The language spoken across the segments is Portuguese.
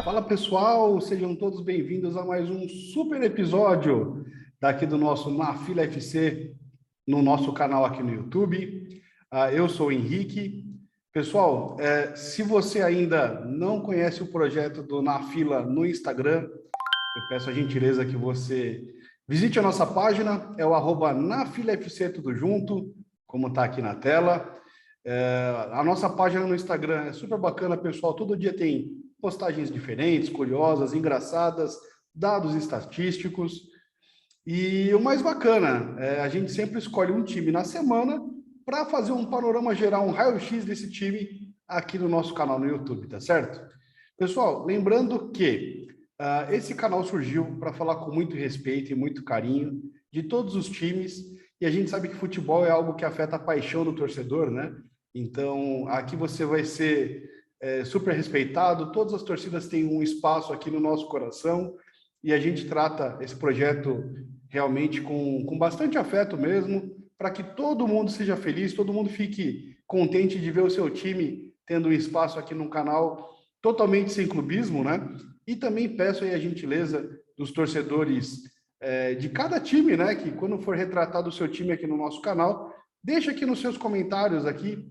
Fala pessoal, sejam todos bem-vindos a mais um super episódio daqui do nosso Na Fila FC, no nosso canal aqui no YouTube. Eu sou o Henrique. Pessoal, se você ainda não conhece o projeto do Na Fila no Instagram, eu peço a gentileza que você visite a nossa página, é o @NaFilaFC tudo junto, como está aqui na tela. A nossa página no Instagram é super bacana, pessoal. Todo dia tem postagens diferentes, curiosas, engraçadas, dados estatísticos. E o mais bacana, a gente sempre escolhe um time na semana para fazer um panorama geral, um raio-x desse time aqui no nosso canal no YouTube, tá certo? Pessoal, lembrando que esse canal surgiu para falar com muito respeito e muito carinho de todos os times, e a gente sabe que futebol é algo que afeta a paixão do torcedor, né? Então, aqui você vai ser super respeitado, todas as torcidas têm um espaço aqui no nosso coração, e a gente trata esse projeto realmente com bastante afeto mesmo, para que todo mundo seja feliz, todo mundo fique contente de ver o seu time tendo um espaço aqui no canal totalmente sem clubismo, né? E também peço aí a gentileza dos torcedores de cada time, né? Que quando for retratado o seu time aqui no nosso canal, deixa aqui nos seus comentários aqui,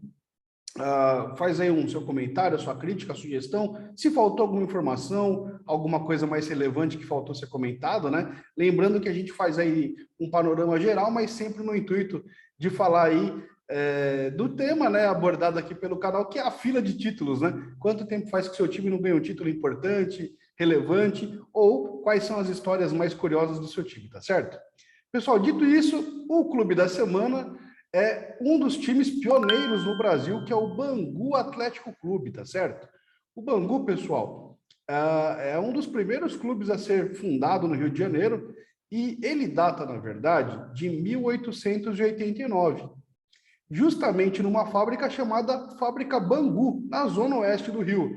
faz aí seu comentário, a sua crítica, a sugestão, se faltou alguma informação, alguma coisa mais relevante que faltou ser comentado, né? Lembrando que a gente faz aí um panorama geral, mas sempre no intuito de falar aí do tema, né, abordado aqui pelo canal, que é a fila de títulos, né? Quanto tempo faz que o seu time não ganha um título importante, relevante, ou quais são as histórias mais curiosas do seu time, tá certo? Pessoal, dito isso, o Clube da Semana é um dos times pioneiros no Brasil, que é o Bangu Atlético Clube, tá certo? O Bangu, pessoal, é um dos primeiros clubes a ser fundado no Rio de Janeiro, e ele data, na verdade, de 1889, justamente numa fábrica chamada Fábrica Bangu, na zona oeste do Rio.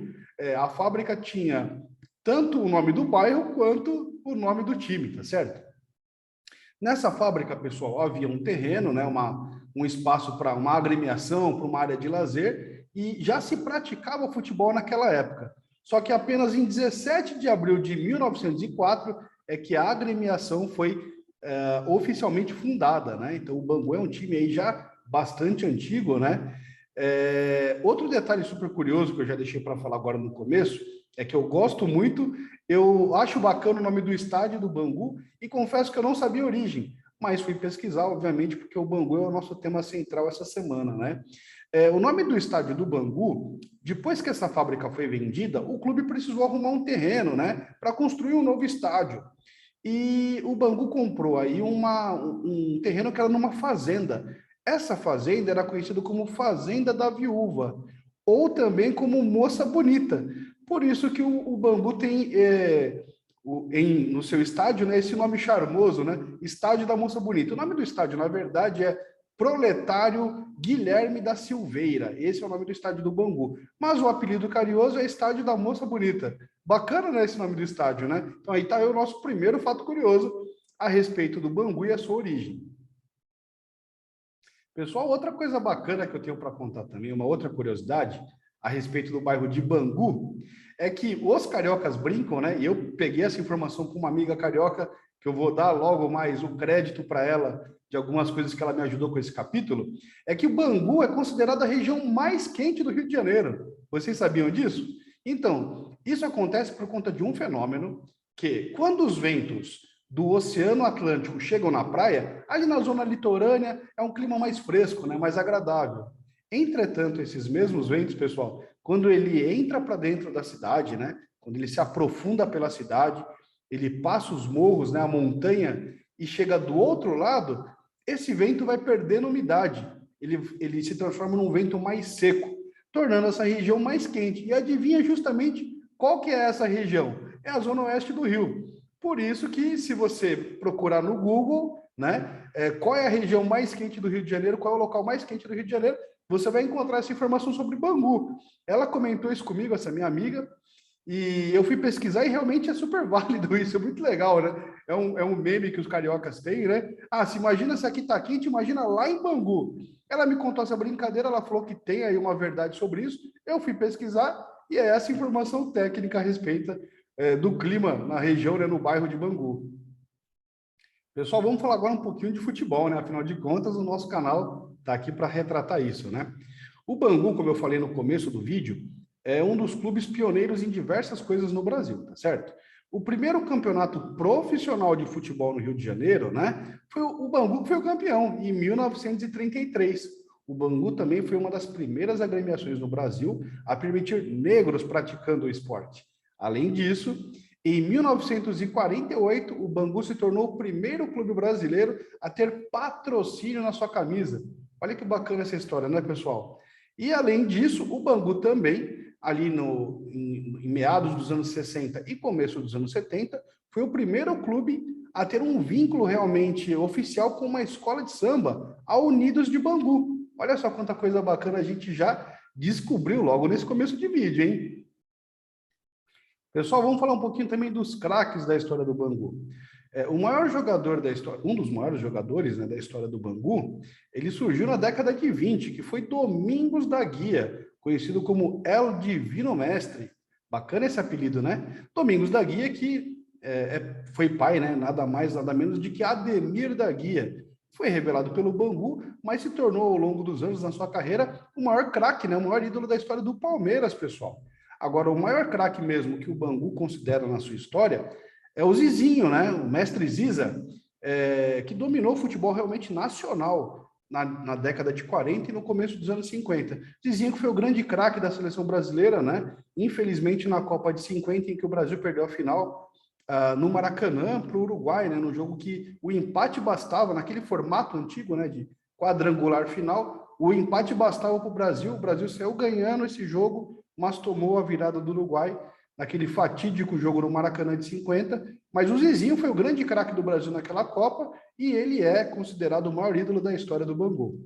A fábrica tinha tanto o nome do bairro quanto o nome do time, tá certo? Nessa fábrica, pessoal, havia um terreno, né, um espaço para uma agremiação, para uma área de lazer, e já se praticava futebol naquela época. Só que apenas em 17 de abril de 1904 é que a agremiação foi oficialmente fundada, né? Então, o Bangu é um time aí já bastante antigo, né? Outro detalhe super curioso que eu já deixei para falar agora no começo é que eu gosto muito, eu acho bacana o nome do estádio do Bangu e confesso que eu não sabia a origem, mas fui pesquisar, obviamente, porque o Bangu é o nosso tema central essa semana, né? O nome do estádio do Bangu, depois que essa fábrica foi vendida, o clube precisou arrumar um terreno, né, para construir um novo estádio. E o Bangu comprou aí um terreno que era numa fazenda. Essa fazenda era conhecida como Fazenda da Viúva, ou também como Moça Bonita. Por isso que o Bangu tem no seu estádio, né, esse nome charmoso, né? Estádio da Moça Bonita. O nome do estádio, na verdade, é Proletário Guilherme da Silveira. Esse é o nome do estádio do Bangu. Mas o apelido carinhoso é Estádio da Moça Bonita. Bacana, né, esse nome do estádio, né? Então aí está o nosso primeiro fato curioso a respeito do Bangu e a sua origem. Pessoal, outra coisa bacana que eu tenho para contar também, uma outra curiosidade a respeito do bairro de Bangu, é que os cariocas brincam, né? E eu peguei essa informação com uma amiga carioca, que eu vou dar logo mais o crédito para ela de algumas coisas que ela me ajudou com esse capítulo, é que o Bangu é considerada a região mais quente do Rio de Janeiro. Vocês sabiam disso? Então, isso acontece por conta de um fenômeno que, quando os ventos do Oceano Atlântico chegam na praia, ali na zona litorânea é um clima mais fresco, né, mais agradável. Entretanto, esses mesmos ventos, pessoal, quando ele entra para dentro da cidade, né, quando ele se aprofunda pela cidade, ele passa os morros, né, a montanha, e chega do outro lado, esse vento vai perdendo umidade. Ele se transforma num vento mais seco, tornando essa região mais quente. E adivinha justamente qual que é essa região? É a zona oeste do Rio. Por isso que, se você procurar no Google, né, qual é a região mais quente do Rio de Janeiro, qual é o local mais quente do Rio de Janeiro, você vai encontrar essa informação sobre Bangu. Ela comentou isso comigo, essa minha amiga, e eu fui pesquisar e realmente é super válido isso, é muito legal, né? é um meme que os cariocas têm, né? Ah, se imagina se aqui tá quente, imagina lá em Bangu. Ela me contou essa brincadeira, ela falou que tem aí uma verdade sobre isso. Eu fui pesquisar e é essa informação técnica a respeito do clima na região, né, no bairro de Bangu. Pessoal, vamos falar agora um pouquinho de futebol, né? Afinal de contas, o nosso canal está aqui para retratar isso, né? O Bangu, como eu falei no começo do vídeo, é um dos clubes pioneiros em diversas coisas no Brasil, tá certo? O primeiro campeonato profissional de futebol no Rio de Janeiro, né? Foi o Bangu que foi o campeão em 1933. O Bangu também foi uma das primeiras agremiações no Brasil a permitir negros praticando o esporte. Além disso, em 1948, o Bangu se tornou o primeiro clube brasileiro a ter patrocínio na sua camisa. Olha que bacana essa história, né, pessoal? E, além disso, o Bangu também, ali em meados dos anos 60 e começo dos anos 70, foi o primeiro clube a ter um vínculo realmente oficial com uma escola de samba, a Unidos de Bangu. Olha só quanta coisa bacana a gente já descobriu logo nesse começo de vídeo, hein? Pessoal, vamos falar um pouquinho também dos craques da história do Bangu. O maior jogador da história, um dos maiores jogadores, né, da história do Bangu, ele surgiu na década de 20, que foi Domingos da Guia, conhecido como El Divino Mestre. Bacana esse apelido, né? Domingos da Guia, que foi pai, né, nada mais, nada menos de que Ademir da Guia. Foi revelado pelo Bangu, mas se tornou, ao longo dos anos, na sua carreira, o maior craque, né, o maior ídolo da história do Palmeiras, pessoal. Agora, o maior craque mesmo que o Bangu considera na sua história é o Zizinho, né? O mestre Ziza, que dominou o futebol realmente nacional na década de 40 e no começo dos anos 50. Zizinho que foi o grande craque da seleção brasileira, né? Infelizmente, na Copa de 50, em que o Brasil perdeu a final no Maracanã para o Uruguai, né? No jogo que o empate bastava, naquele formato antigo, né? De quadrangular final, o empate bastava para o Brasil saiu ganhando esse jogo, mas tomou a virada do Uruguai naquele fatídico jogo no Maracanã de 50, mas o Zizinho foi o grande craque do Brasil naquela Copa e ele é considerado o maior ídolo da história do Bangu.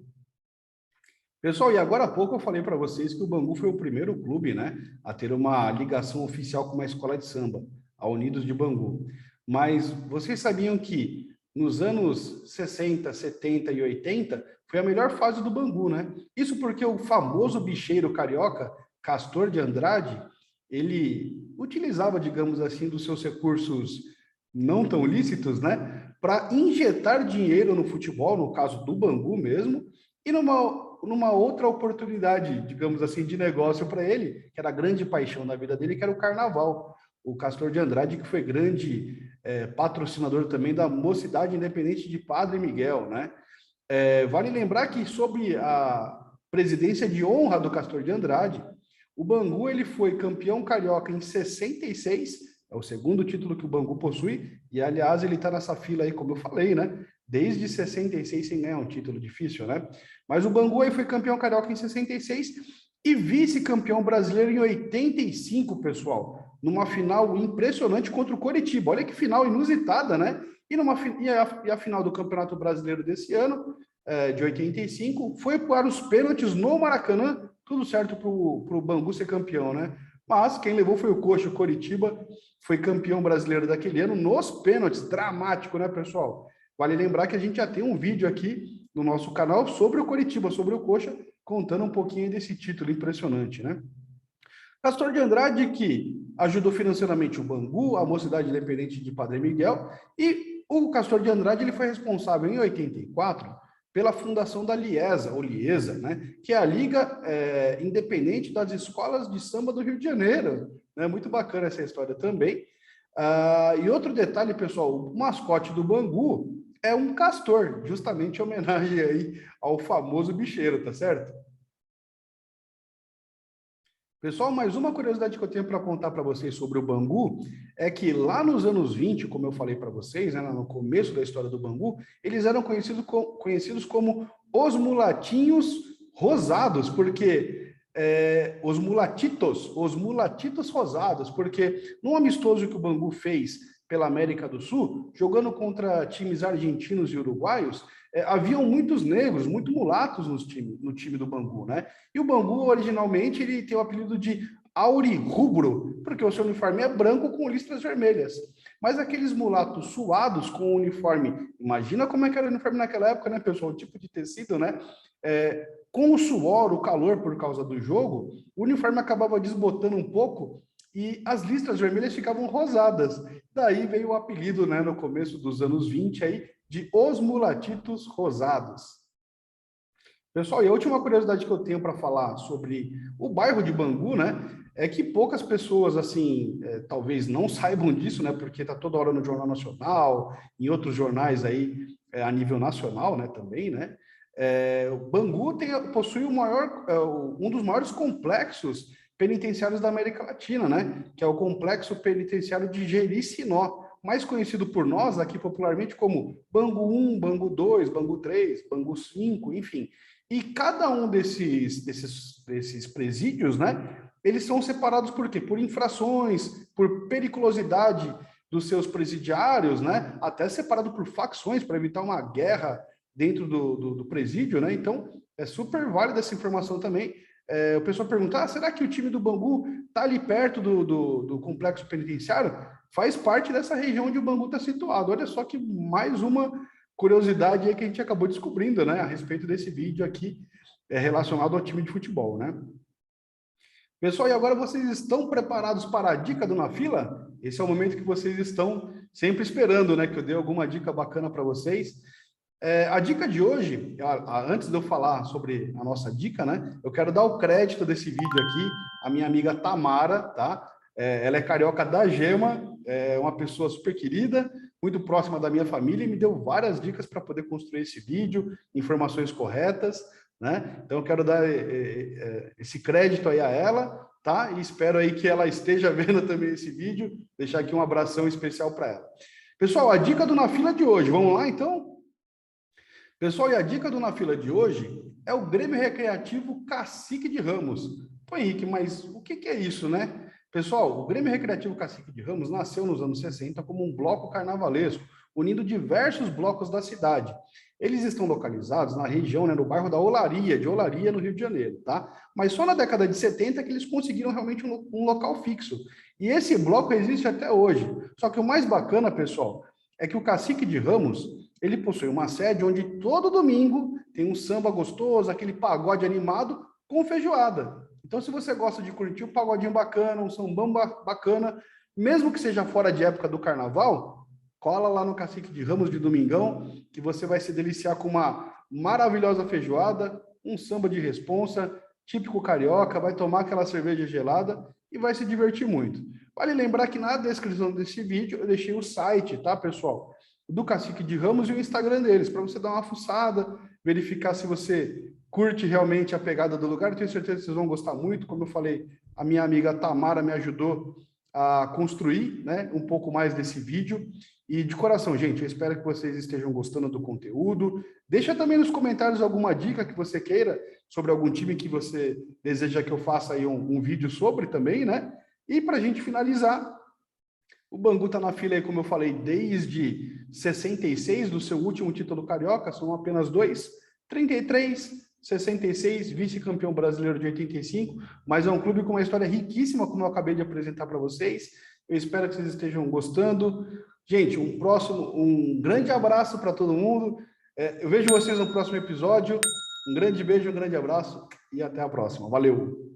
Pessoal, e agora há pouco eu falei para vocês que o Bangu foi o primeiro clube, né, a ter uma ligação oficial com uma escola de samba, a Unidos de Bangu. Mas vocês sabiam que nos anos 60, 70 e 80 foi a melhor fase do Bangu, né? Isso porque o famoso bicheiro carioca, Castor de Andrade, ele utilizava, digamos assim, dos seus recursos não tão lícitos, né, para injetar dinheiro no futebol, no caso do Bangu mesmo, e numa outra oportunidade, digamos assim, de negócio para ele, que era a grande paixão da vida dele, que era o carnaval. O Castor de Andrade, que foi grande patrocinador também da Mocidade Independente de Padre Miguel, né? Vale lembrar que, sob a presidência de honra do Castor de Andrade, o Bangu ele foi campeão carioca em 66, é o segundo título que o Bangu possui, e aliás ele está nessa fila aí, como eu falei, né? Desde 66 sem ganhar um título difícil, né? Mas o Bangu aí foi campeão carioca em 66 e vice-campeão brasileiro em 85, pessoal, numa final impressionante contra o Coritiba. Olha que final inusitada, né? E a final do Campeonato Brasileiro desse ano, de 85, foi para os pênaltis no Maracanã, tudo certo para o Bangu ser campeão, né? Mas quem levou foi o Coxa, o Coritiba, foi campeão brasileiro daquele ano nos pênaltis, dramático, né, pessoal? Vale lembrar que a gente já tem um vídeo aqui no nosso canal sobre o Coritiba, sobre o Coxa, contando um pouquinho desse título impressionante, né? Castor de Andrade, que ajudou financeiramente o Bangu, a Mocidade Independente de Padre Miguel, e o Castor de Andrade ele foi responsável em 84 pela fundação da Liesa, ou Liesa, né, que é a Liga Independente das Escolas de Samba do Rio de Janeiro. Né? Muito bacana essa história também. E outro detalhe, pessoal, o mascote do Bangu é um castor, justamente em homenagem aí ao famoso bicheiro, tá certo? Pessoal, mais uma curiosidade que eu tenho para contar para vocês sobre o Bangu é que lá nos anos 20, como eu falei para vocês, né, no começo da história do Bangu, eles eram conhecidos como os mulatinhos rosados, porque os mulatitos rosados, porque num amistoso que o Bangu fez pela América do Sul, jogando contra times argentinos e uruguaios, haviam muitos negros, muito mulatos no time do Bangu, né? E o Bangu, originalmente, ele tem o apelido de Auri Rubro, porque o seu uniforme é branco com listras vermelhas. Mas aqueles mulatos suados com o uniforme, imagina como é que era o uniforme naquela época, né, pessoal? O tipo de tecido, né? Com o suor, o calor por causa do jogo, o uniforme acabava desbotando um pouco e as listras vermelhas ficavam rosadas. Daí veio o apelido, né, no começo dos anos 20 aí, de os mulatitos rosados. Pessoal, e a última curiosidade que eu tenho para falar sobre o bairro de Bangu, né, é que poucas pessoas, assim, talvez não saibam disso, né, porque está toda hora no Jornal Nacional, em outros jornais aí, a nível nacional, né, também, né, Bangu possui um dos maiores complexos penitenciários da América Latina, né, que é o Complexo Penitenciário de Jericinó, mais conhecido por nós aqui popularmente como Bangu 1, Bangu 2, Bangu 3, Bangu 5, enfim. E cada um desses presídios, né, eles são separados por quê? Por infrações, por periculosidade dos seus presidiários, né, até separado por facções para evitar uma guerra dentro do presídio, né? Então, é super válida essa informação também. O pessoal pergunta, será que o time do Bangu está ali perto do complexo penitenciário? Faz parte dessa região onde o Bangu está situado. Olha só que mais uma curiosidade aí que a gente acabou descobrindo, né, a respeito desse vídeo aqui relacionado ao time de futebol, né? Pessoal, e agora vocês estão preparados para a dica do Na Fila? Esse é o momento que vocês estão sempre esperando, né, que eu dê alguma dica bacana para vocês. A dica de hoje, antes de eu falar sobre a nossa dica, né, eu quero dar o crédito desse vídeo aqui à minha amiga Tamara, tá? Ela é carioca da Gema, é uma pessoa super querida, muito próxima da minha família e me deu várias dicas para poder construir esse vídeo, informações corretas, né? Então eu quero dar esse crédito aí a ela, tá? E espero aí que ela esteja vendo também esse vídeo, deixar aqui um abração especial para ela. Pessoal, a dica do Na Fila de hoje, vamos lá então? Pessoal, e a dica do Na Fila de hoje é o Grêmio Recreativo Cacique de Ramos. Pô, Henrique, mas o que é isso, né? Pessoal, o Grêmio Recreativo Cacique de Ramos nasceu nos anos 60 como um bloco carnavalesco, unindo diversos blocos da cidade. Eles estão localizados na região, né, no bairro da Olaria, de Olaria, no Rio de Janeiro, tá? Mas só na década de 70 que eles conseguiram realmente um local fixo. E esse bloco existe até hoje. Só que o mais bacana, pessoal, é que o Cacique de Ramos, ele possui uma sede onde todo domingo tem um samba gostoso, aquele pagode animado com feijoada. Então, se você gosta de curtir um pagodinho bacana, um sambão bacana, mesmo que seja fora de época do carnaval, cola lá no Cacique de Ramos de domingão, que você vai se deliciar com uma maravilhosa feijoada, um samba de responsa, típico carioca, vai tomar aquela cerveja gelada e vai se divertir muito. Vale lembrar que na descrição desse vídeo eu deixei o site, tá, pessoal? Do Cacique de Ramos e o Instagram deles, para você dar uma fuçada, verificar se você curte realmente a pegada do lugar. Eu tenho certeza que vocês vão gostar muito. Como eu falei, a minha amiga Tamara me ajudou a construir, né, um pouco mais desse vídeo. E de coração, gente, eu espero que vocês estejam gostando do conteúdo. Deixa também nos comentários alguma dica que você queira sobre algum time que você deseja que eu faça aí um vídeo sobre também, né? E para a gente finalizar, o Bangu está na fila aí, como eu falei, desde 66, do seu último título carioca, são apenas 2, 33, 66, vice-campeão brasileiro de 85, mas é um clube com uma história riquíssima, como eu acabei de apresentar para vocês. Eu espero que vocês estejam gostando. Gente, um grande abraço para todo mundo. Eu vejo vocês no próximo episódio. Um grande beijo, um grande abraço e até a próxima. Valeu!